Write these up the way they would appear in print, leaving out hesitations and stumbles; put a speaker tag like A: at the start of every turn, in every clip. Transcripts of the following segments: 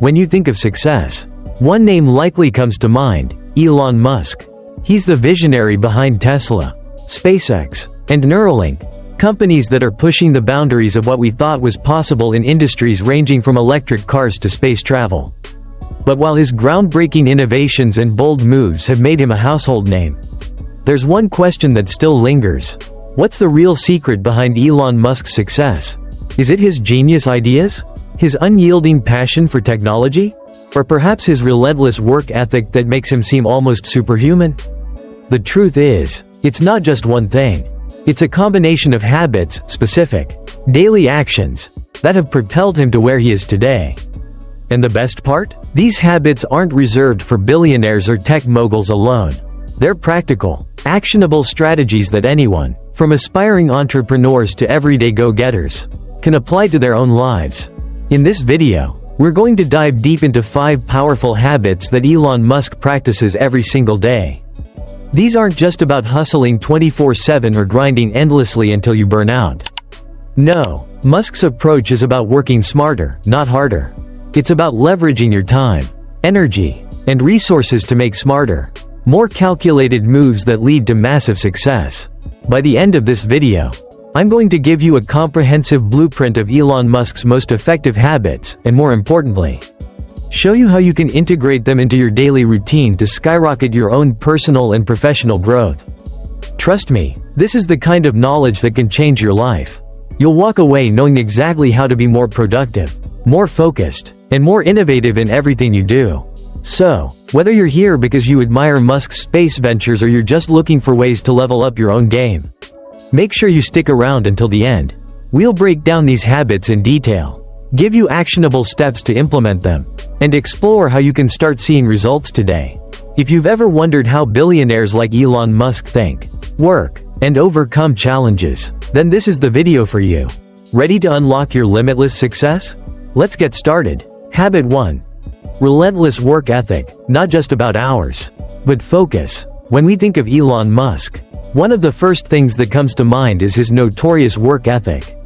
A: When you think of success, one name likely comes to mind: Elon Musk. He's the visionary behind Tesla, SpaceX, and Neuralink, companies that are pushing the boundaries of what we thought was possible in industries ranging from electric cars to space travel. But while his groundbreaking innovations and bold moves have made him a household name, there's one question that still lingers. What's the real secret behind Elon Musk's success? Is it his genius ideas? His unyielding passion for technology? Or perhaps his relentless work ethic that makes him seem almost superhuman? The truth is, it's not just one thing. It's a combination of habits, specific, daily actions, that have propelled him to where he is today. And the best part? These habits aren't reserved for billionaires or tech moguls alone. They're practical, actionable strategies that anyone, from aspiring entrepreneurs to everyday go-getters, can apply to their own lives. In this video, we're going to dive deep into 5 powerful habits that Elon Musk practices every single day. These aren't just about hustling 24/7 or grinding endlessly until you burn out. No, Musk's approach is about working smarter, not harder. It's about leveraging your time, energy, and resources to make smarter, more calculated moves that lead to massive success. By the end of this video, I'm going to give you a comprehensive blueprint of Elon Musk's most effective habits, and more importantly, show you how you can integrate them into your daily routine to skyrocket your own personal and professional growth. Trust me, this is the kind of knowledge that can change your life. You'll walk away knowing exactly how to be more productive, more focused, and more innovative in everything you do. So, whether you're here because you admire Musk's space ventures or you're just looking for ways to level up your own game, make sure you stick around until the end. We'll break down these habits in detail, give you actionable steps to implement them, and explore how you can start seeing results today. If you've ever wondered how billionaires like Elon Musk think, work, and overcome challenges, then this is the video for you. Ready to unlock your limitless success? Let's get started. Habit 1. Relentless work ethic, not just about hours, but focus. When we think of Elon Musk, one of the first things that comes to mind is his notorious work ethic.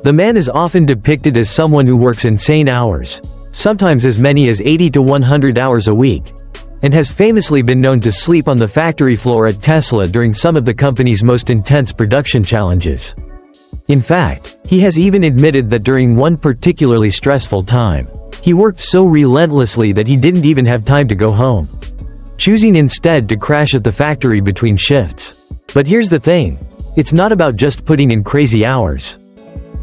A: The man is often depicted as someone who works insane hours, sometimes as many as 80 to 100 hours a week, and has famously been known to sleep on the factory floor at Tesla during some of the company's most intense production challenges. In fact, he has even admitted that during one particularly stressful time, he worked so relentlessly that he didn't even have time to go home, choosing instead to crash at the factory between shifts. But here's the thing, it's not about just putting in crazy hours.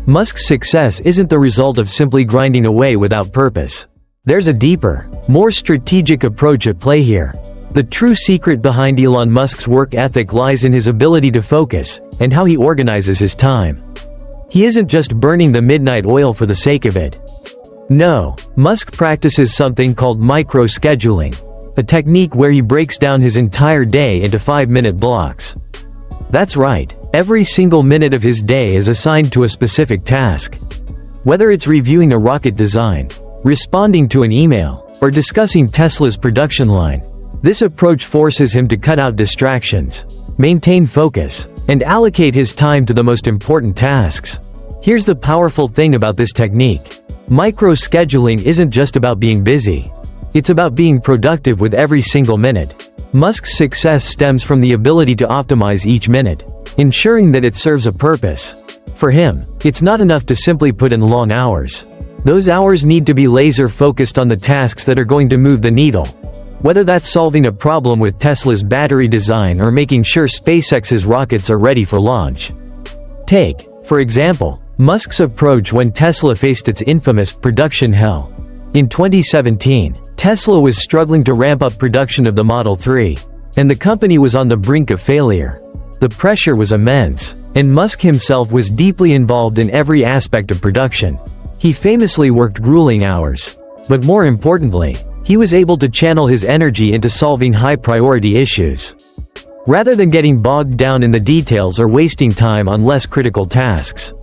A: Musk's success isn't the result of simply grinding away without purpose. There's a deeper, more strategic approach at play here. The true secret behind Elon Musk's work ethic lies in his ability to focus, and how he organizes his time. He isn't just burning the midnight oil for the sake of it. No, Musk practices something called micro-scheduling, a technique where he breaks down his entire day into 5-minute blocks. That's right, every single minute of his day is assigned to a specific task. Whether it's reviewing a rocket design, responding to an email, or discussing Tesla's production line, this approach forces him to cut out distractions, maintain focus, and allocate his time to the most important tasks. Here's the powerful thing about this technique. Micro-scheduling isn't just about being busy. It's about being productive with every single minute. Musk's success stems from the ability to optimize each minute, ensuring that it serves a purpose. For him, it's not enough to simply put in long hours. Those hours need to be laser-focused on the tasks that are going to move the needle. Whether that's solving a problem with Tesla's battery design or making sure SpaceX's rockets are ready for launch. Take, for example, Musk's approach when Tesla faced its infamous production hell. In 2017, Tesla was struggling to ramp up production of the Model 3, and the company was on the brink of failure. The pressure was immense, and Musk himself was deeply involved in every aspect of production. He famously worked grueling hours, but more importantly, he was able to channel his energy into solving high-priority issues, rather than getting bogged down in the details or wasting time on less critical tasks.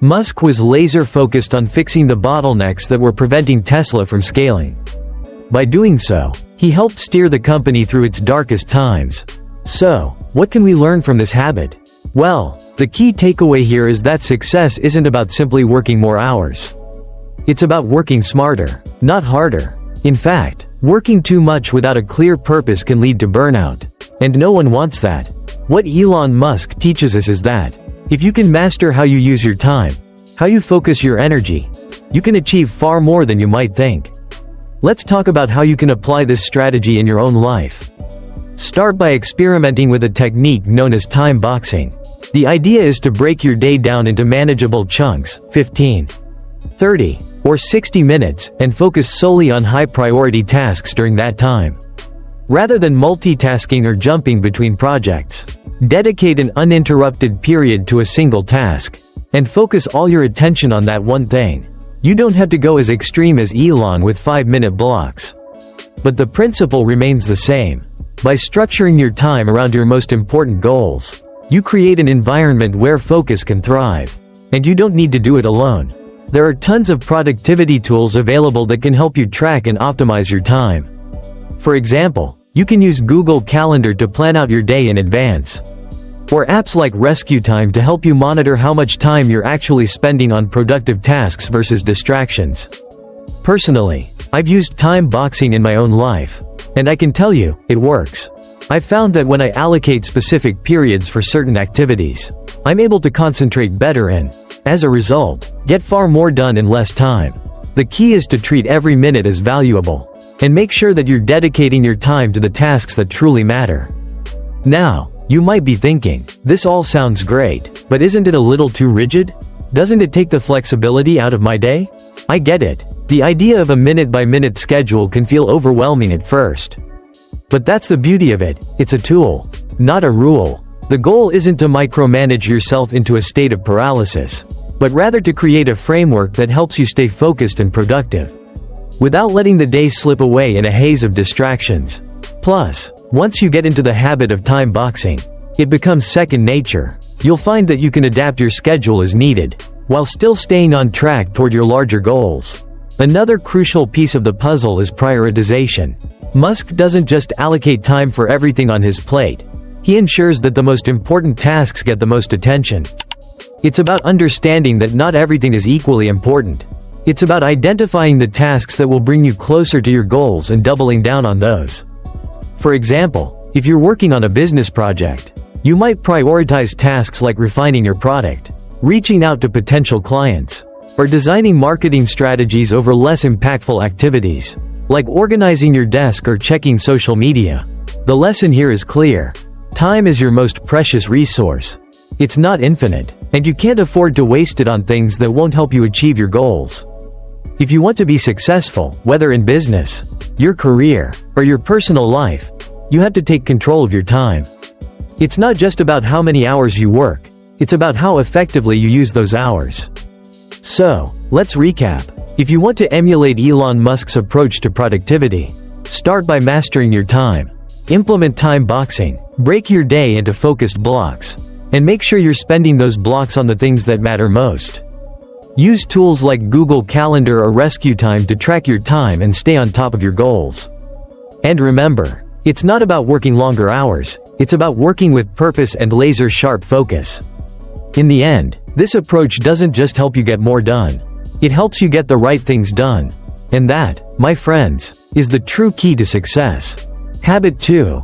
A: Musk was laser-focused on fixing the bottlenecks that were preventing Tesla from scaling. By doing so, he helped steer the company through its darkest times. So, what can we learn from this habit? Well, the key takeaway here is that success isn't about simply working more hours. It's about working smarter, not harder. In fact, working too much without a clear purpose can lead to burnout. And no one wants that. What Elon Musk teaches us is that if you can master how you use your time, how you focus your energy, you can achieve far more than you might think. Let's talk about how you can apply this strategy in your own life. Start by experimenting with a technique known as time boxing. The idea is to break your day down into manageable chunks, 15, 30, or 60 minutes, and focus solely on high-priority tasks during that time. Rather than multitasking or jumping between projects, dedicate an uninterrupted period to a single task, and focus all your attention on that one thing. You don't have to go as extreme as Elon with 5-minute blocks. But the principle remains the same. By structuring your time around your most important goals, you create an environment where focus can thrive. And you don't need to do it alone. There are tons of productivity tools available that can help you track and optimize your time. For example, you can use Google Calendar to plan out your day in advance. Or apps like Rescue Time to help you monitor how much time you're actually spending on productive tasks versus distractions. Personally, I've used time boxing in my own life. And I can tell you, it works. I've found that when I allocate specific periods for certain activities, I'm able to concentrate better and, as a result, get far more done in less time. The key is to treat every minute as valuable, and make sure that you're dedicating your time to the tasks that truly matter. Now, you might be thinking, this all sounds great, but isn't it a little too rigid? Doesn't it take the flexibility out of my day? I get it. The idea of a minute-by-minute schedule can feel overwhelming at first. But that's the beauty of it, it's a tool, not a rule. The goal isn't to micromanage yourself into a state of paralysis, but rather to create a framework that helps you stay focused and productive, without letting the day slip away in a haze of distractions. Plus, once you get into the habit of time boxing, it becomes second nature. You'll find that you can adapt your schedule as needed, while still staying on track toward your larger goals. Another crucial piece of the puzzle is prioritization. Musk doesn't just allocate time for everything on his plate. He ensures that the most important tasks get the most attention. It's about understanding that not everything is equally important. It's about identifying the tasks that will bring you closer to your goals and doubling down on those. For example, if you're working on a business project, you might prioritize tasks like refining your product, reaching out to potential clients, or designing marketing strategies over less impactful activities, like organizing your desk or checking social media. The lesson here is clear. Time is your most precious resource. It's not infinite, and you can't afford to waste it on things that won't help you achieve your goals. If you want to be successful, whether in business, your career, or your personal life, you have to take control of your time. It's not just about how many hours you work, it's about how effectively you use those hours. So, let's recap. If you want to emulate Elon Musk's approach to productivity, start by mastering your time. Implement time boxing, break your day into focused blocks, and make sure you're spending those blocks on the things that matter most. Use tools like Google Calendar or Rescue Time to track your time and stay on top of your goals. And remember, it's not about working longer hours, it's about working with purpose and laser-sharp focus. In the end, this approach doesn't just help you get more done, it helps you get the right things done. And that, my friends, is the true key to success. Habit 2.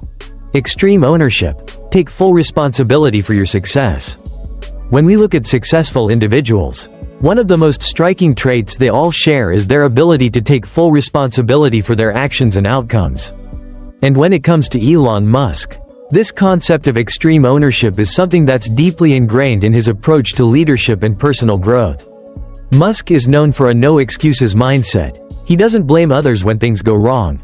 A: Extreme ownership. Take full responsibility for your success. When we look at successful individuals, one of the most striking traits they all share is their ability to take full responsibility for their actions and outcomes. And when it comes to Elon Musk, this concept of extreme ownership is something that's deeply ingrained in his approach to leadership and personal growth. Musk is known for a no-excuses mindset. He doesn't blame others when things go wrong.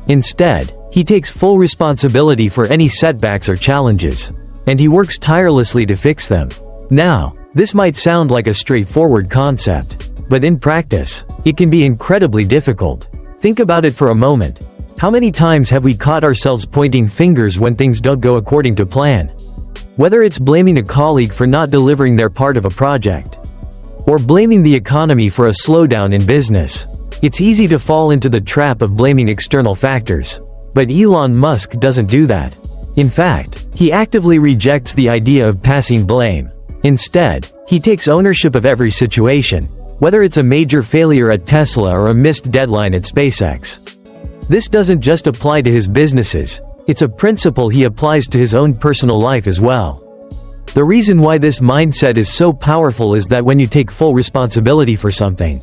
A: Instead, he takes full responsibility for any setbacks or challenges, and he works tirelessly to fix them. Now, this might sound like a straightforward concept, but in practice, it can be incredibly difficult. Think about it for a moment. How many times have we caught ourselves pointing fingers when things don't go according to plan? Whether it's blaming a colleague for not delivering their part of a project, or blaming the economy for a slowdown in business, it's easy to fall into the trap of blaming external factors. But Elon Musk doesn't do that. In fact, he actively rejects the idea of passing blame. Instead, he takes ownership of every situation. whether it's a major failure at Tesla or a missed deadline at SpaceX. This doesn't just apply to his businesses, it's a principle he applies to his own personal life as well. The reason why this mindset is so powerful is that when you take full responsibility for something,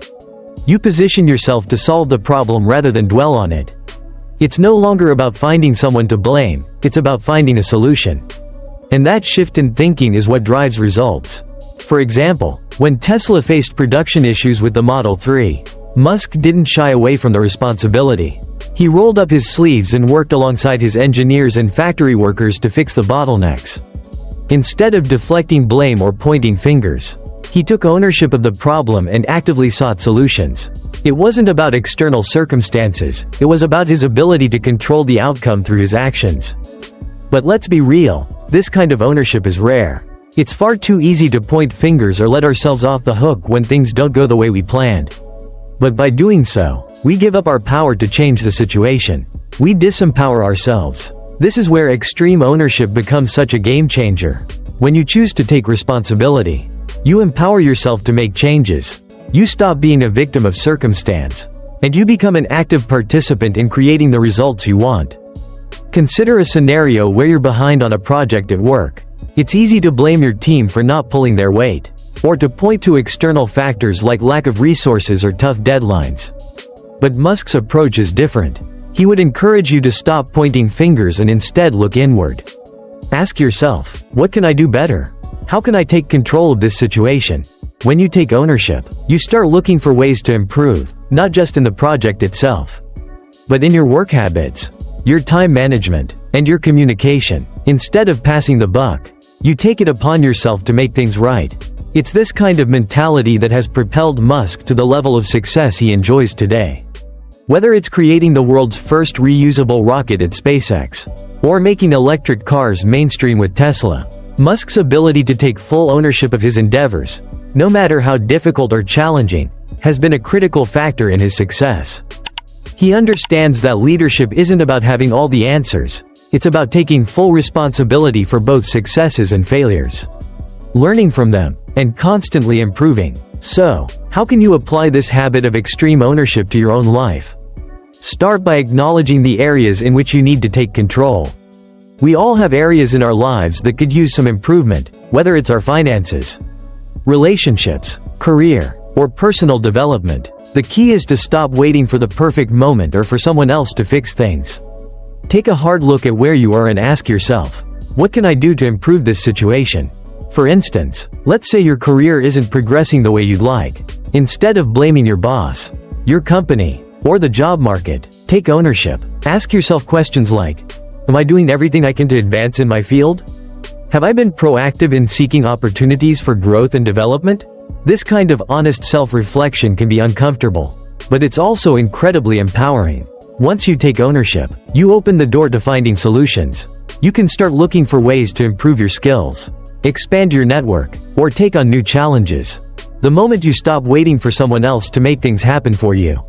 A: you position yourself to solve the problem rather than dwell on it. It's no longer about finding someone to blame, it's about finding a solution. And that shift in thinking is what drives results. For example, when Tesla faced production issues with the Model 3, Musk didn't shy away from the responsibility. He rolled up his sleeves and worked alongside his engineers and factory workers to fix the bottlenecks. Instead of deflecting blame or pointing fingers, he took ownership of the problem and actively sought solutions. It wasn't about external circumstances, it was about his ability to control the outcome through his actions. But let's be real, this kind of ownership is rare. It's far too easy to point fingers or let ourselves off the hook when things don't go the way we planned. But by doing so, we give up our power to change the situation. We disempower ourselves. This is where extreme ownership becomes such a game changer. When you choose to take responsibility, you empower yourself to make changes. You stop being a victim of circumstance, and you become an active participant in creating the results you want. Consider a scenario where you're behind on a project at work. It's easy to blame your team for not pulling their weight, or to point to external factors like lack of resources or tough deadlines. But Musk's approach is different. He would encourage you to stop pointing fingers and instead look inward. Ask yourself, what can I do better? How can I take control of this situation? When you take ownership, you start looking for ways to improve, not just in the project itself, but in your work habits, your time management, and your communication. Instead of passing the buck, you take it upon yourself to make things right. It's this kind of mentality that has propelled Musk to the level of success he enjoys today. Whether it's creating the world's first reusable rocket at SpaceX, or making electric cars mainstream with Tesla, Musk's ability to take full ownership of his endeavors, no matter how difficult or challenging, has been a critical factor in his success. He understands that leadership isn't about having all the answers, it's about taking full responsibility for both successes and failures, learning from them, and constantly improving. So, how can you apply this habit of extreme ownership to your own life? Start by acknowledging the areas in which you need to take control. We all have areas in our lives that could use some improvement, whether it's our finances, relationships, career, or personal development. The key is to stop waiting for the perfect moment or for someone else to fix things. Take a hard look at where you are and ask yourself, what can I do to improve this situation? For instance, let's say your career isn't progressing the way you'd like. Instead of blaming your boss, your company, or the job market, take ownership. Ask yourself questions like, am I doing everything I can to advance in my field? Have I been proactive in seeking opportunities for growth and development? This kind of honest self-reflection can be uncomfortable, but it's also incredibly empowering. Once you take ownership, you open the door to finding solutions. You can start looking for ways to improve your skills, expand your network, or take on new challenges. The moment you stop waiting for someone else to make things happen for you,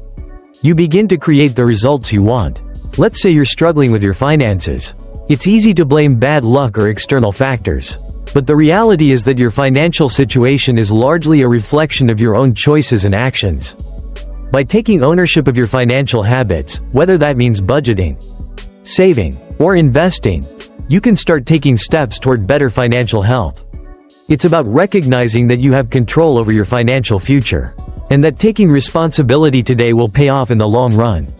A: you begin to create the results you want. Let's say you're struggling with your finances. It's easy to blame bad luck or external factors, but the reality is that your financial situation is largely a reflection of your own choices and actions. By taking ownership of your financial habits, whether that means budgeting, saving, or investing, you can start taking steps toward better financial health. It's about recognizing that you have control over your financial future, and that taking responsibility today will pay off in the long run.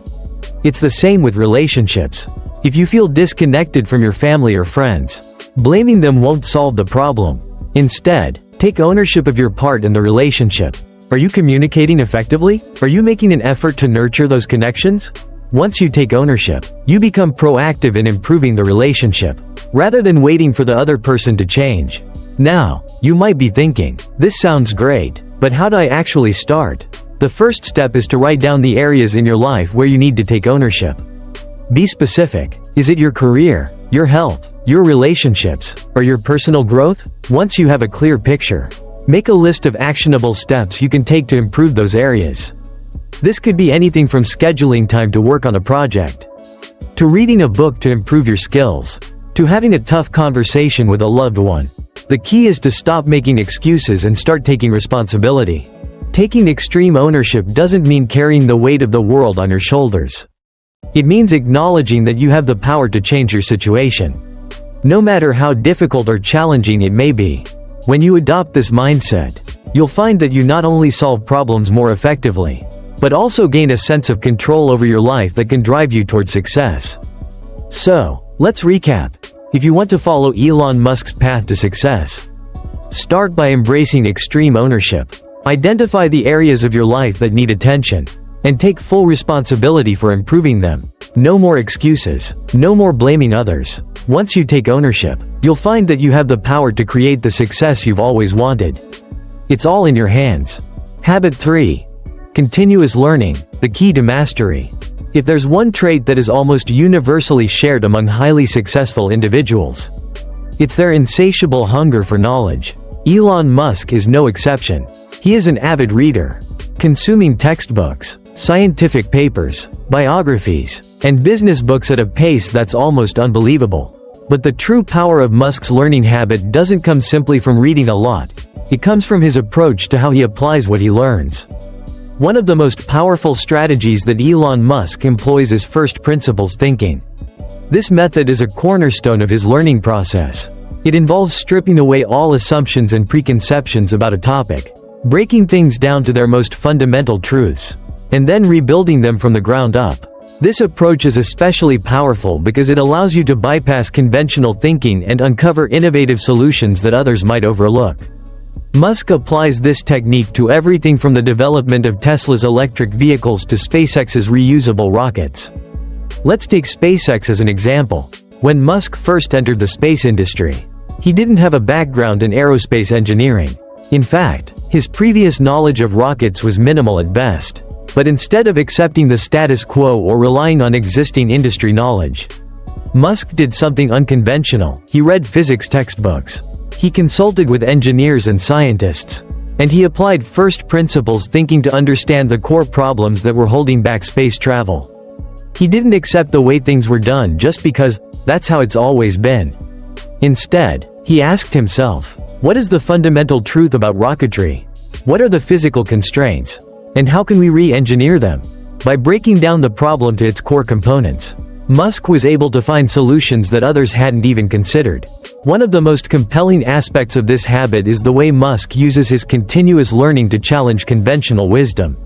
A: It's the same with relationships. If you feel disconnected from your family or friends, blaming them won't solve the problem. Instead, take ownership of your part in the relationship. Are you communicating effectively? Are you making an effort to nurture those connections? Once you take ownership, you become proactive in improving the relationship, rather than waiting for the other person to change. Now, you might be thinking, this sounds great, but how do I actually start? The first step is to write down the areas in your life where you need to take ownership. Be specific. Is it your career, your health, your relationships, or your personal growth? Once you have a clear picture, make a list of actionable steps you can take to improve those areas. This could be anything from scheduling time to work on a project, to reading a book to improve your skills, to having a tough conversation with a loved one. The key is to stop making excuses and start taking responsibility. Taking extreme ownership doesn't mean carrying the weight of the world on your shoulders. It means acknowledging that you have the power to change your situation, no matter how difficult or challenging it may be. When you adopt this mindset, you'll find that you not only solve problems more effectively, but also gain a sense of control over your life that can drive you toward success. So, let's recap. If you want to follow Elon Musk's path to success, start by embracing extreme ownership. Identify the areas of your life that need attention, and take full responsibility for improving them. No more excuses, no more blaming others. Once you take ownership, you'll find that you have the power to create the success you've always wanted. It's all in your hands. Habit 3. Continuous learning, the key to mastery. If there's one trait that is almost universally shared among highly successful individuals, it's their insatiable hunger for knowledge. Elon Musk is no exception. He is an avid reader, consuming textbooks, scientific papers, biographies, and business books at a pace that's almost unbelievable. But the true power of Musk's learning habit doesn't come simply from reading a lot. It comes from his approach to how he applies what he learns. One of the most powerful strategies that Elon Musk employs is first principles thinking. This method is a cornerstone of his learning process. It involves stripping away all assumptions and preconceptions about a topic, breaking things down to their most fundamental truths, and then rebuilding them from the ground up. This approach is especially powerful because it allows you to bypass conventional thinking and uncover innovative solutions that others might overlook. Musk applies this technique to everything from the development of Tesla's electric vehicles to SpaceX's reusable rockets. Let's take SpaceX as an example. When Musk first entered the space industry, he didn't have a background in aerospace engineering. In fact, his previous knowledge of rockets was minimal at best. But instead of accepting the status quo or relying on existing industry knowledge, Musk did something unconventional. He read physics textbooks. He consulted with engineers and scientists, and he applied first principles thinking to understand the core problems that were holding back space travel. He didn't accept the way things were done just because that's how it's always been. Instead, he asked himself, what is the fundamental truth about rocketry? What are the physical constraints? And how can we re-engineer them? By breaking down the problem to its core components, Musk was able to find solutions that others hadn't even considered. One of the most compelling aspects of this habit is the way Musk uses his continuous learning to challenge conventional wisdom.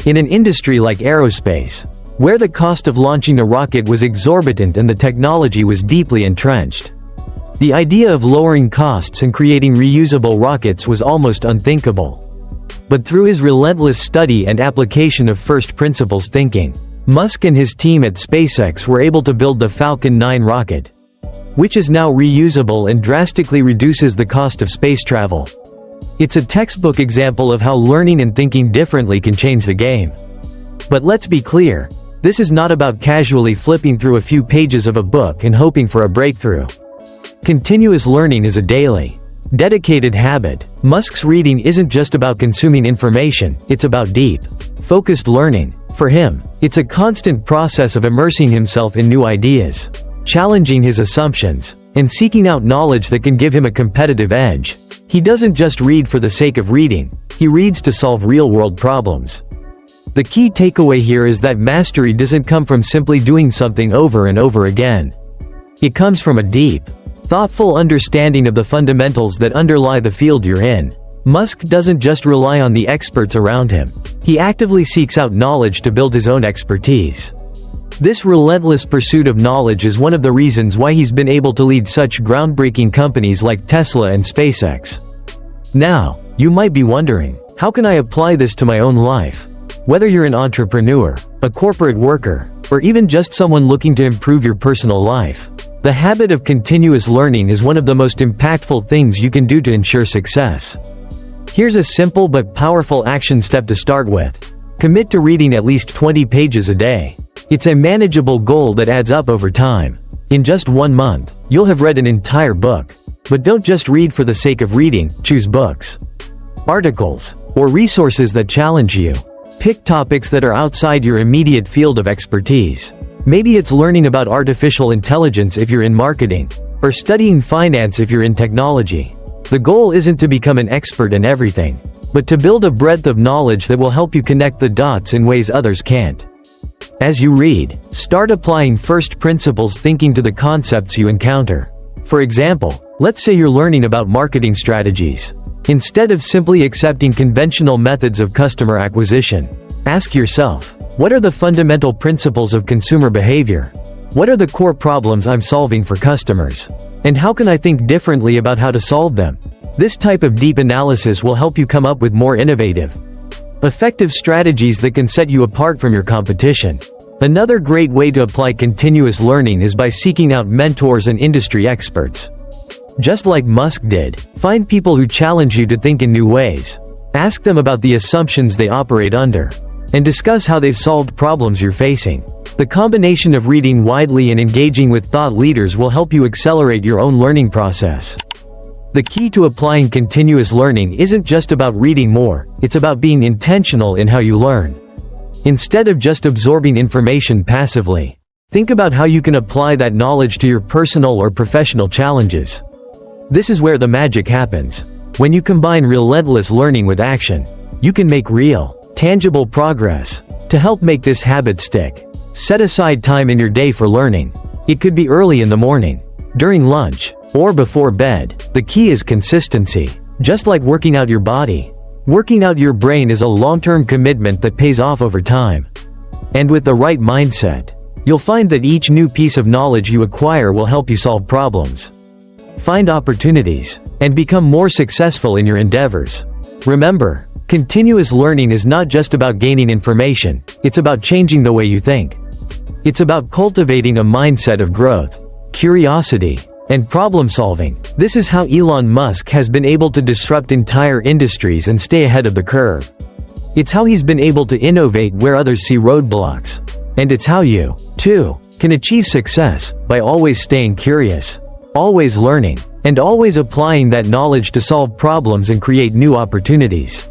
A: In an industry like aerospace, where the cost of launching a rocket was exorbitant and the technology was deeply entrenched, the idea of lowering costs and creating reusable rockets was almost unthinkable. But through his relentless study and application of first principles thinking, Musk and his team at SpaceX were able to build the Falcon 9 rocket, which is now reusable and drastically reduces the cost of space travel. It's a textbook example of how learning and thinking differently can change the game. But let's be clear, this is not about casually flipping through a few pages of a book and hoping for a breakthrough. Continuous learning is a daily, dedicated habit. Musk's reading isn't just about consuming information, it's about deep, focused learning. For him, it's a constant process of immersing himself in new ideas, challenging his assumptions, and seeking out knowledge that can give him a competitive edge. He doesn't just read for the sake of reading, he reads to solve real-world problems. The key takeaway here is that mastery doesn't come from simply doing something over and over again. It comes from a deep, thoughtful understanding of the fundamentals that underlie the field you're in. Musk doesn't just rely on the experts around him. He actively seeks out knowledge to build his own expertise. This relentless pursuit of knowledge is one of the reasons why he's been able to lead such groundbreaking companies like Tesla and SpaceX. Now, you might be wondering, how can I apply this to my own life? Whether you're an entrepreneur, a corporate worker, or even just someone looking to improve your personal life, the habit of continuous learning is one of the most impactful things you can do to ensure success. Here's a simple but powerful action step to start with. Commit to reading at least 20 pages a day. It's a manageable goal that adds up over time. In just 1 month, you'll have read an entire book. But don't just read for the sake of reading, choose books, articles, or resources that challenge you. Pick topics that are outside your immediate field of expertise. Maybe it's learning about artificial intelligence if you're in marketing, or studying finance if you're in technology. The goal isn't to become an expert in everything. but to build a breadth of knowledge that will help you connect the dots in ways others can't. As you read, start applying first principles thinking to the concepts you encounter. For example, let's say you're learning about marketing strategies. Instead of simply accepting conventional methods of customer acquisition, ask yourself, what are the fundamental principles of consumer behavior? What are the core problems I'm solving for customers? And how can I think differently about how to solve them? This type of deep analysis will help you come up with more innovative, effective strategies that can set you apart from your competition. Another great way to apply continuous learning is by seeking out mentors and industry experts. Just like Musk did, find people who challenge you to think in new ways. Ask them about the assumptions they operate under, and discuss how they've solved problems you're facing. The combination of reading widely and engaging with thought leaders will help you accelerate your own learning process. The key to applying continuous learning isn't just about reading more, it's about being intentional in how you learn. Instead of just absorbing information passively, think about how you can apply that knowledge to your personal or professional challenges. This is where the magic happens. When you combine relentless learning with action, you can make real, tangible progress. To help make this habit stick, set aside time in your day for learning. It could be early in the morning, during lunch, or before bed. The key is consistency. Just like working out your body, working out your brain is a long-term commitment that pays off over time. And with the right mindset, you'll find that each new piece of knowledge you acquire will help you solve problems, find opportunities, and become more successful in your endeavors. Remember, continuous learning is not just about gaining information, it's about changing the way you think. It's about cultivating a mindset of growth, curiosity, and problem-solving. This is how Elon Musk has been able to disrupt entire industries and stay ahead of the curve. It's how he's been able to innovate where others see roadblocks. And it's how you, too, can achieve success by always staying curious, always learning, and always applying that knowledge to solve problems and create new opportunities.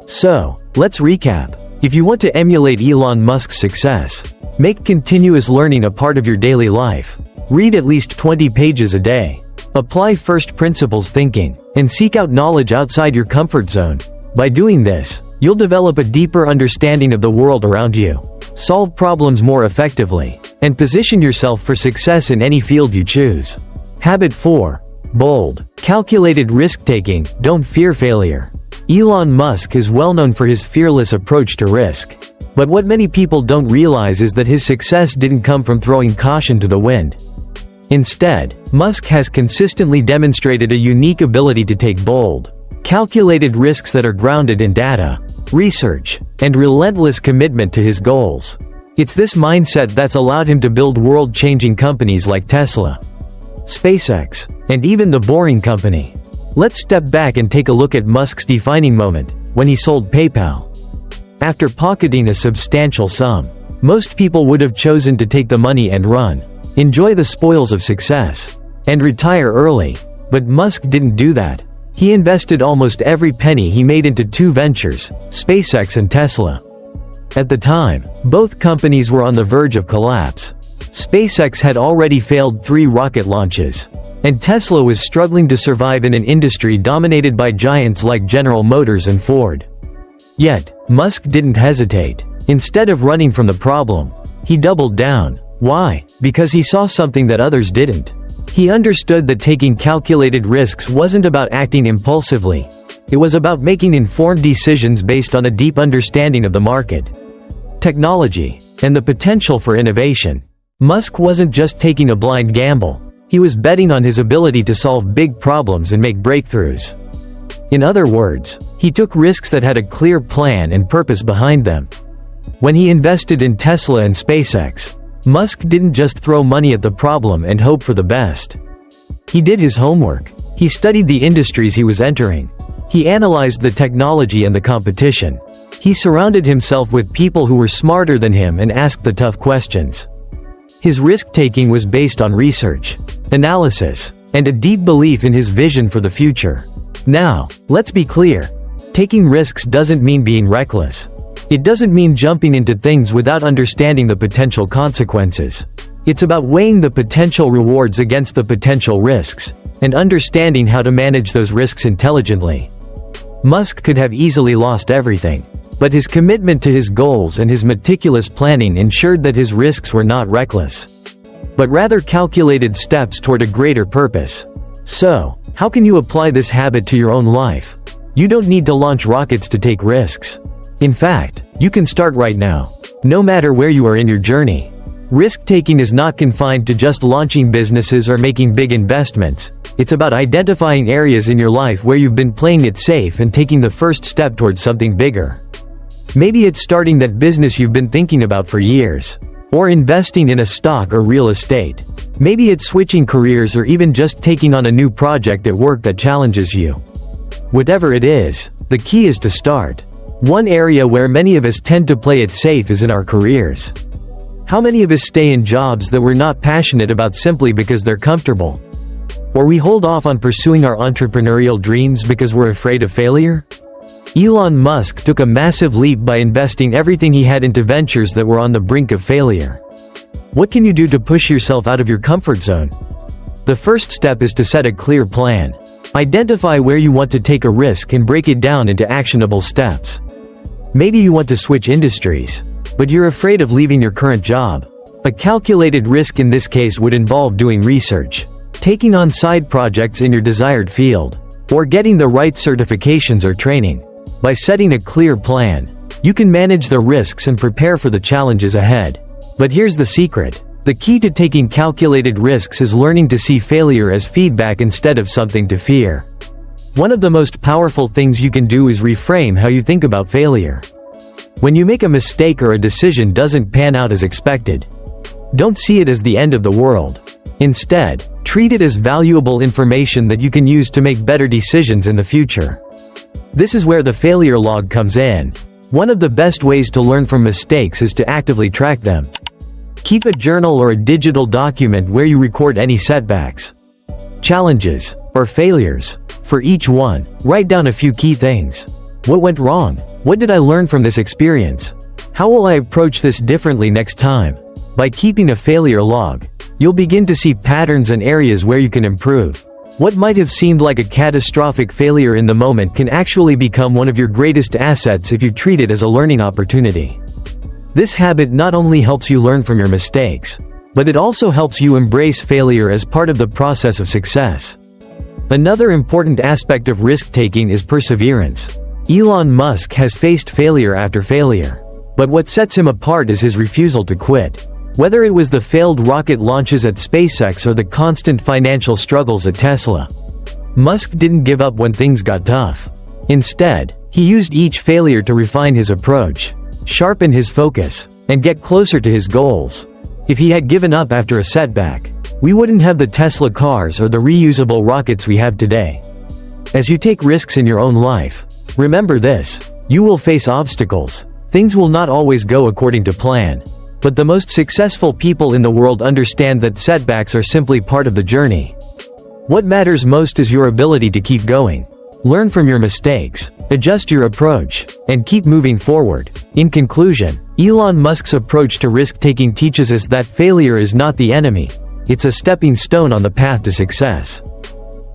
A: So, let's recap. If you want to emulate Elon Musk's success, make continuous learning a part of your daily life. Read at least 20 pages a day. Apply first principles thinking, and seek out knowledge outside your comfort zone. By doing this, you'll develop a deeper understanding of the world around you, solve problems more effectively, and position yourself for success in any field you choose. Habit 4. Bold, calculated risk-taking. Don't fear failure. Elon Musk is well known for his fearless approach to risk. But what many people don't realize is that his success didn't come from throwing caution to the wind. Instead, Musk has consistently demonstrated a unique ability to take bold, calculated risks that are grounded in data, research, and relentless commitment to his goals. It's this mindset that's allowed him to build world-changing companies like Tesla, SpaceX, and even The Boring Company. Let's step back and take a look at Musk's defining moment, when he sold PayPal. After pocketing a substantial sum, most people would have chosen to take the money and run, enjoy the spoils of success, and retire early. But Musk didn't do that. He invested almost every penny he made into two ventures, SpaceX and Tesla. At the time, both companies were on the verge of collapse. SpaceX had already failed 3 rocket launches, and Tesla was struggling to survive in an industry dominated by giants like General Motors and Ford. Yet, Musk didn't hesitate. Instead of running from the problem, he doubled down. Why? Because he saw something that others didn't. He understood that taking calculated risks wasn't about acting impulsively. It was about making informed decisions based on a deep understanding of the market, technology, and the potential for innovation. Musk wasn't just taking a blind gamble. He was betting on his ability to solve big problems and make breakthroughs. In other words, he took risks that had a clear plan and purpose behind them. When he invested in Tesla and SpaceX, Musk didn't just throw money at the problem and hope for the best. He did his homework. He studied the industries he was entering. He analyzed the technology and the competition. He surrounded himself with people who were smarter than him and asked the tough questions. His risk-taking was based on research, analysis, and a deep belief in his vision for the future. Now, let's be clear. Taking risks doesn't mean being reckless. It doesn't mean jumping into things without understanding the potential consequences. It's about weighing the potential rewards against the potential risks, and understanding how to manage those risks intelligently. Musk could have easily lost everything. But his commitment to his goals and his meticulous planning ensured that his risks were not reckless, but rather calculated steps toward a greater purpose. So, how can you apply this habit to your own life? You don't need to launch rockets to take risks. In fact, you can start right now. No matter where you are in your journey. Risk-taking is not confined to just launching businesses or making big investments. It's about identifying areas in your life where you've been playing it safe and taking the first step towards something bigger. Maybe it's starting that business you've been thinking about for years. Or investing in a stock or real estate. Maybe it's switching careers or even just taking on a new project at work that challenges you. Whatever it is, the key is to start. One area where many of us tend to play it safe is in our careers. How many of us stay in jobs that we're not passionate about simply because they're comfortable? Or we hold off on pursuing our entrepreneurial dreams because we're afraid of failure? Elon Musk took a massive leap by investing everything he had into ventures that were on the brink of failure. What can you do to push yourself out of your comfort zone? The first step is to set a clear plan. Identify where you want to take a risk and break it down into actionable steps. Maybe you want to switch industries, but you're afraid of leaving your current job. A calculated risk in this case would involve doing research, taking on side projects in your desired field, or getting the right certifications or training. By setting a clear plan, you can manage the risks and prepare for the challenges ahead. But here's the secret. The key to taking calculated risks is learning to see failure as feedback instead of something to fear. One of the most powerful things you can do is reframe how you think about failure. When you make a mistake or a decision doesn't pan out as expected, don't see it as the end of the world. Instead, treat it as valuable information that you can use to make better decisions in the future. This is where the failure log comes in. One of the best ways to learn from mistakes is to actively track them. Keep a journal or a digital document where you record any setbacks, challenges, or failures. For each one, write down a few key things. What went wrong? What did I learn from this experience? How will I approach this differently next time? By keeping a failure log, you'll begin to see patterns and areas where you can improve. What might have seemed like a catastrophic failure in the moment can actually become one of your greatest assets if you treat it as a learning opportunity. This habit not only helps you learn from your mistakes, but it also helps you embrace failure as part of the process of success. Another important aspect of risk-taking is perseverance. Elon Musk has faced failure after failure. But what sets him apart is his refusal to quit. Whether it was the failed rocket launches at SpaceX or the constant financial struggles at Tesla, Musk didn't give up when things got tough. Instead, he used each failure to refine his approach, sharpen his focus, and get closer to his goals. If he had given up after a setback, we wouldn't have the Tesla cars or the reusable rockets we have today. As you take risks in your own life, remember this: you will face obstacles. Things will not always go according to plan. But the most successful people in the world understand that setbacks are simply part of the journey. What matters most is your ability to keep going. Learn from your mistakes, adjust your approach, and keep moving forward. In conclusion, Elon Musk's approach to risk-taking teaches us that failure is not the enemy. It's a stepping stone on the path to success.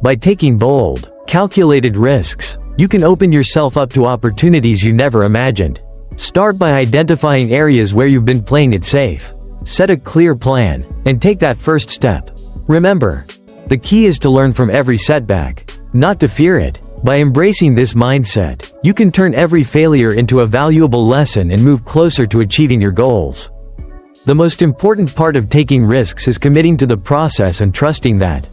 A: By taking bold, calculated risks, you can open yourself up to opportunities you never imagined. Start by identifying areas where you've been playing it safe. Set a clear plan, and take that first step. Remember, the key is to learn from every setback, not to fear it. By embracing this mindset, you can turn every failure into a valuable lesson and move closer to achieving your goals. The most important part of taking risks is committing to the process and trusting that,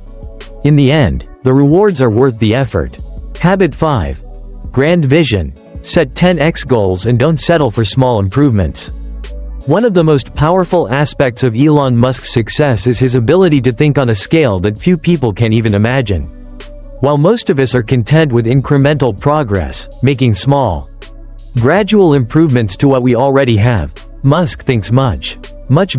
A: in the end, the rewards are worth the effort. Habit 5. Grand vision. Set 10x goals and don't settle for small improvements. One of the most powerful aspects of Elon Musk's success is his ability to think on a scale that few people can even imagine. While most of us are content with incremental progress, making small, gradual improvements to what we already have, Musk thinks much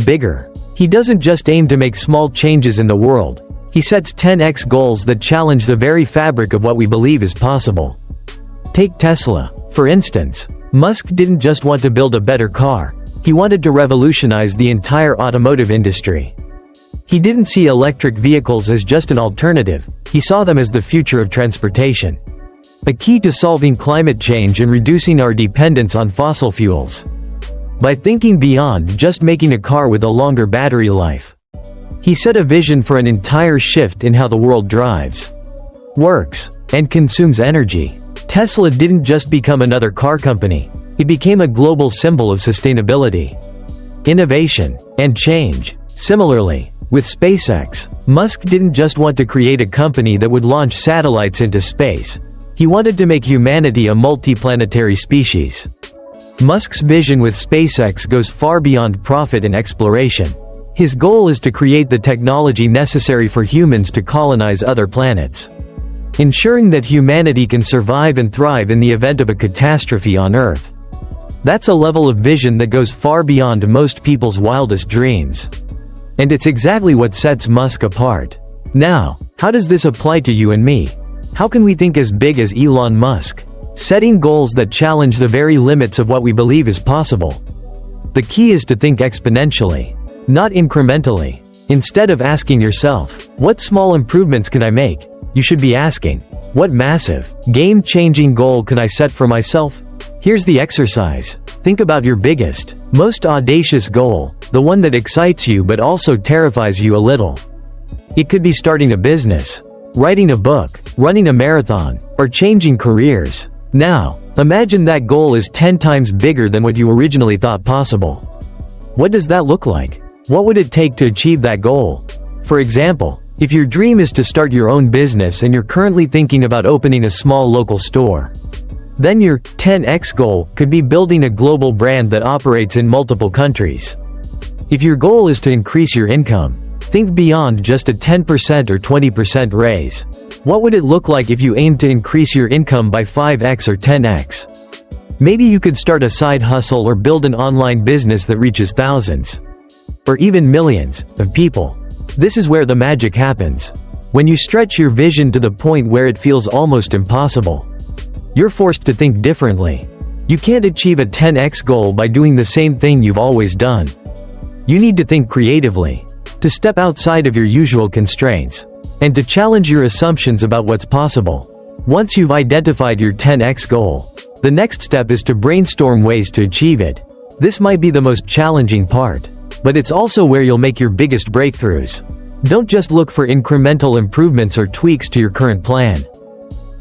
A: bigger. He doesn't just aim to make small changes in the world. He sets 10x goals that challenge the very fabric of what we believe is possible. Take Tesla, for instance. Musk didn't just want to build a better car. He wanted to revolutionize the entire automotive industry. He didn't see electric vehicles as just an alternative. He saw them as the future of transportation. a key to solving climate change and reducing our dependence on fossil fuels. By thinking beyond just making a car with a longer battery life, he set a vision for an entire shift in how the world drives, works, and consumes energy. Tesla didn't just become another car company, it became a global symbol of sustainability, innovation, and change. Similarly, with SpaceX, Musk didn't just want to create a company that would launch satellites into space. He wanted to make humanity a multiplanetary species. Musk's vision with SpaceX goes far beyond profit and exploration. His goal is to create the technology necessary for humans to colonize other planets, ensuring that humanity can survive and thrive in the event of a catastrophe on Earth. That's a level of vision that goes far beyond most people's wildest dreams. And it's exactly what sets Musk apart. Now, how does this apply to you and me? How can we think as big as Elon Musk, setting goals that challenge the very limits of what we believe is possible? The key is to think exponentially, not incrementally. Instead of asking yourself, what small improvements can I make? You should be asking, what massive, game-changing goal can I set for myself? Here's the exercise. Think about your biggest, most audacious goal, the one that excites you but also terrifies you a little. It could be starting a business, writing a book, running a marathon, or changing careers. Now, imagine that goal is 10 times bigger than what you originally thought possible. What does that look like? What would it take to achieve that goal? For example, if your dream is to start your own business and you're currently thinking about opening a small local store, then your 10x goal could be building a global brand that operates in multiple countries. If your goal is to increase your income, think beyond just a 10% or 20% raise. What would it look like if you aimed to increase your income by 5x or 10x? Maybe you could start a side hustle or build an online business that reaches thousands, or even millions, of people. This is where the magic happens. When you stretch your vision to the point where it feels almost impossible, you're forced to think differently. You can't achieve a 10x goal by doing the same thing you've always done. You need to think creatively, to step outside of your usual constraints, and to challenge your assumptions about what's possible. Once you've identified your 10x goal, the next step is to brainstorm ways to achieve it. This might be the most challenging part, but it's also where you'll make your biggest breakthroughs. Don't just look for incremental improvements or tweaks to your current plan.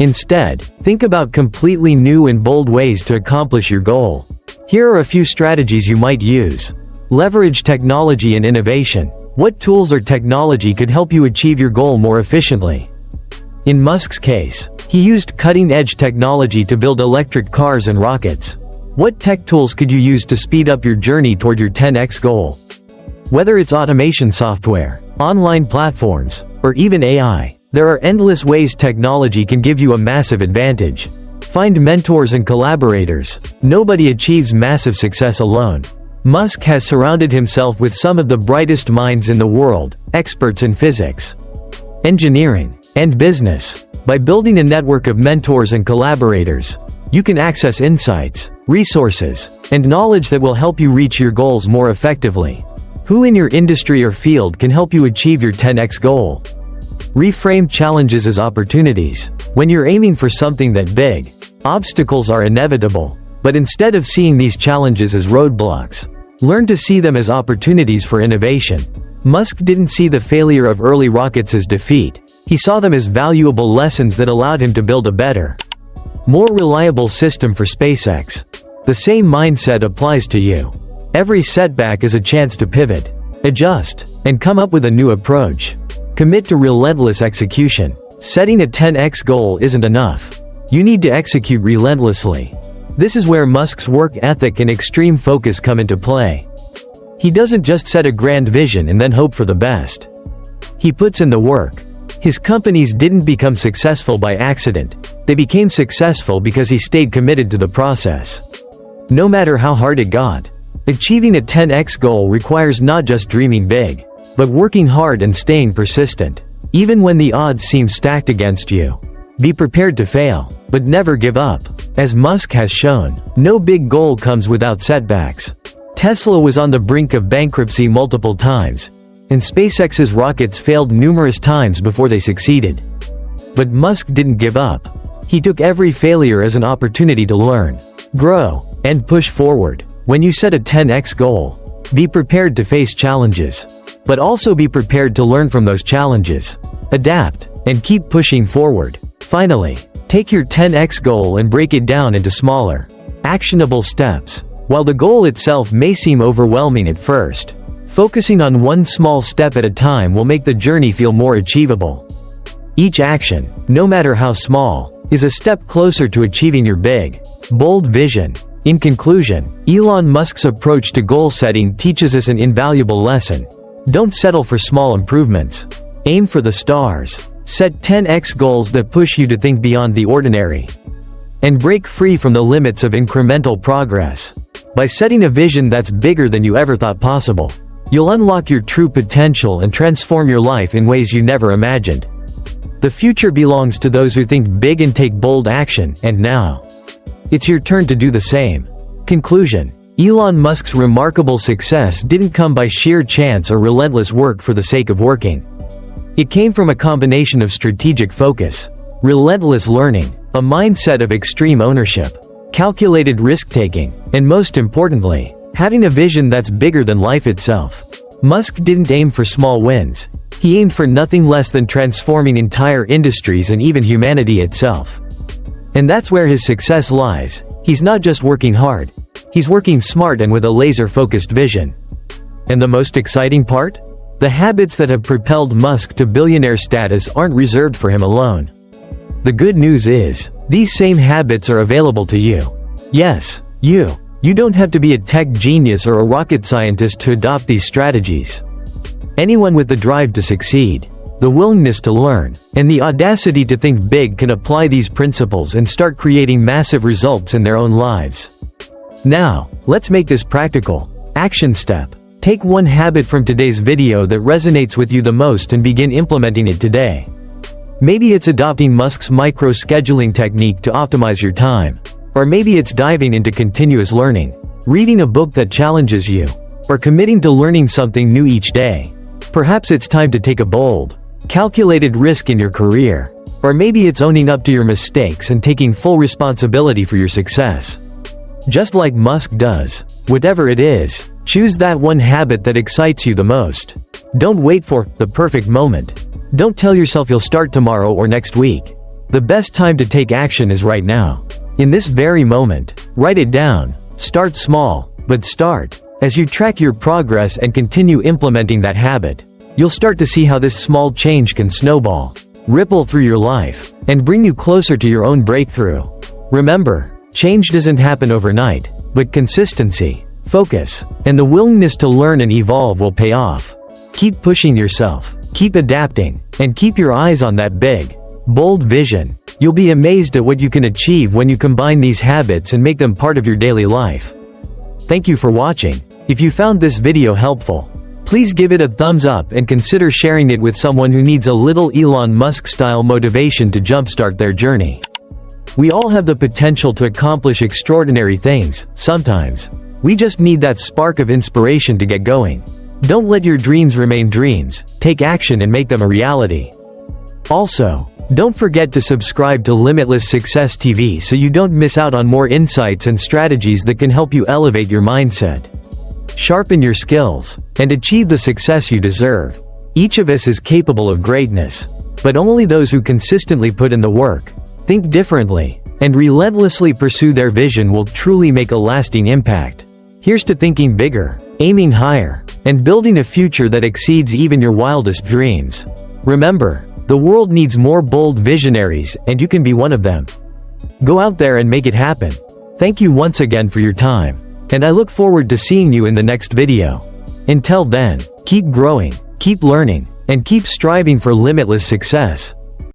A: Instead, think about completely new and bold ways to accomplish your goal. Here are a few strategies you might use. Leverage technology and innovation. What tools or technology could help you achieve your goal more efficiently? In Musk's case, he used cutting-edge technology to build electric cars and rockets. What tech tools could you use to speed up your journey toward your 10x goal? Whether it's automation software, online platforms, or even AI, there are endless ways technology can give you a massive advantage. Find mentors and collaborators. Nobody achieves massive success alone. Musk has surrounded himself with some of the brightest minds in the world, experts in physics, engineering, and business. By building a network of mentors and collaborators, you can access insights, resources, and knowledge that will help you reach your goals more effectively. Who in your industry or field can help you achieve your 10x goal? Reframe challenges as opportunities. When you're aiming for something that big, obstacles are inevitable. But instead of seeing these challenges as roadblocks, learn to see them as opportunities for innovation. Musk didn't see the failure of early rockets as defeat. He saw them as valuable lessons that allowed him to build a better, more reliable system for SpaceX. The same mindset applies to you. Every setback is a chance to pivot, adjust, and come up with a new approach. Commit to relentless execution. Setting a 10x goal isn't enough. You need to execute relentlessly. This is where Musk's work ethic and extreme focus come into play. He doesn't just set a grand vision and then hope for the best. He puts in the work. His companies didn't become successful by accident. They became successful because he stayed committed to the process, no matter how hard it got. Achieving a 10x goal requires not just dreaming big, but working hard and staying persistent. Even when the odds seem stacked against you, be prepared to fail, but never give up. As Musk has shown, no big goal comes without setbacks. Tesla was on the brink of bankruptcy multiple times, and SpaceX's rockets failed numerous times before they succeeded. But Musk didn't give up. He took every failure as an opportunity to learn, grow, and push forward. When you set a 10x goal, be prepared to face challenges. But also be prepared to learn from those challenges, adapt, and keep pushing forward. Finally, take your 10x goal and break it down into smaller, actionable steps. While the goal itself may seem overwhelming at first, focusing on one small step at a time will make the journey feel more achievable. Each action, no matter how small, is a step closer to achieving your big, bold vision. In conclusion, Elon Musk's approach to goal setting teaches us an invaluable lesson. Don't settle for small improvements. Aim for the stars. Set 10x goals that push you to think beyond the ordinary. And break free from the limits of incremental progress. By setting a vision that's bigger than you ever thought possible, you'll unlock your true potential and transform your life in ways you never imagined. The future belongs to those who think big and take bold action, and now, it's your turn to do the same. Conclusion: Elon Musk's remarkable success didn't come by sheer chance or relentless work for the sake of working. It came from a combination of strategic focus, relentless learning, a mindset of extreme ownership, calculated risk-taking, and most importantly, having a vision that's bigger than life itself. Musk didn't aim for small wins. He aimed for nothing less than transforming entire industries and even humanity itself. And that's where his success lies. He's not just working hard. He's working smart and with a laser-focused vision. And the most exciting part? The habits that have propelled Musk to billionaire status aren't reserved for him alone. The good news is, these same habits are available to you. Yes, you. You don't have to be a tech genius or a rocket scientist to adopt these strategies. Anyone with the drive to succeed, the willingness to learn, and the audacity to think big can apply these principles and start creating massive results in their own lives. Now, let's make this practical. Action step. Take one habit from today's video that resonates with you the most and begin implementing it today. Maybe it's adopting Musk's micro-scheduling technique to optimize your time. Or maybe it's diving into continuous learning, reading a book that challenges you, or committing to learning something new each day. Perhaps it's time to take a bold, calculated risk in your career. Or maybe it's owning up to your mistakes and taking full responsibility for your success. Just like Musk does, whatever it is, choose that one habit that excites you the most. Don't wait for the perfect moment. Don't tell yourself you'll start tomorrow or next week. The best time to take action is right now. In this very moment, write it down. Start small, but start. As you track your progress and continue implementing that habit, you'll start to see how this small change can snowball, ripple through your life, and bring you closer to your own breakthrough. Remember, change doesn't happen overnight, but consistency, focus, and the willingness to learn and evolve will pay off. Keep pushing yourself, keep adapting, and keep your eyes on that big, bold vision. You'll be amazed at what you can achieve when you combine these habits and make them part of your daily life. Thank you for watching. If you found this video helpful, please give it a thumbs up and consider sharing it with someone who needs a little Elon Musk-style motivation to jumpstart their journey. We all have the potential to accomplish extraordinary things. Sometimes, we just need that spark of inspiration to get going. Don't let your dreams remain dreams. Take action and make them a reality. Also, don't forget to subscribe to Limitless Success TV so you don't miss out on more insights and strategies that can help you elevate your mindset, sharpen your skills, and achieve the success you deserve. Each of us is capable of greatness, but only those who consistently put in the work, think differently, and relentlessly pursue their vision will truly make a lasting impact. Here's to thinking bigger, aiming higher, and building a future that exceeds even your wildest dreams. Remember, the world needs more bold visionaries, and you can be one of them. Go out there and make it happen. Thank you once again for your time, and I look forward to seeing you in the next video. Until then, keep growing, keep learning, and keep striving for limitless success.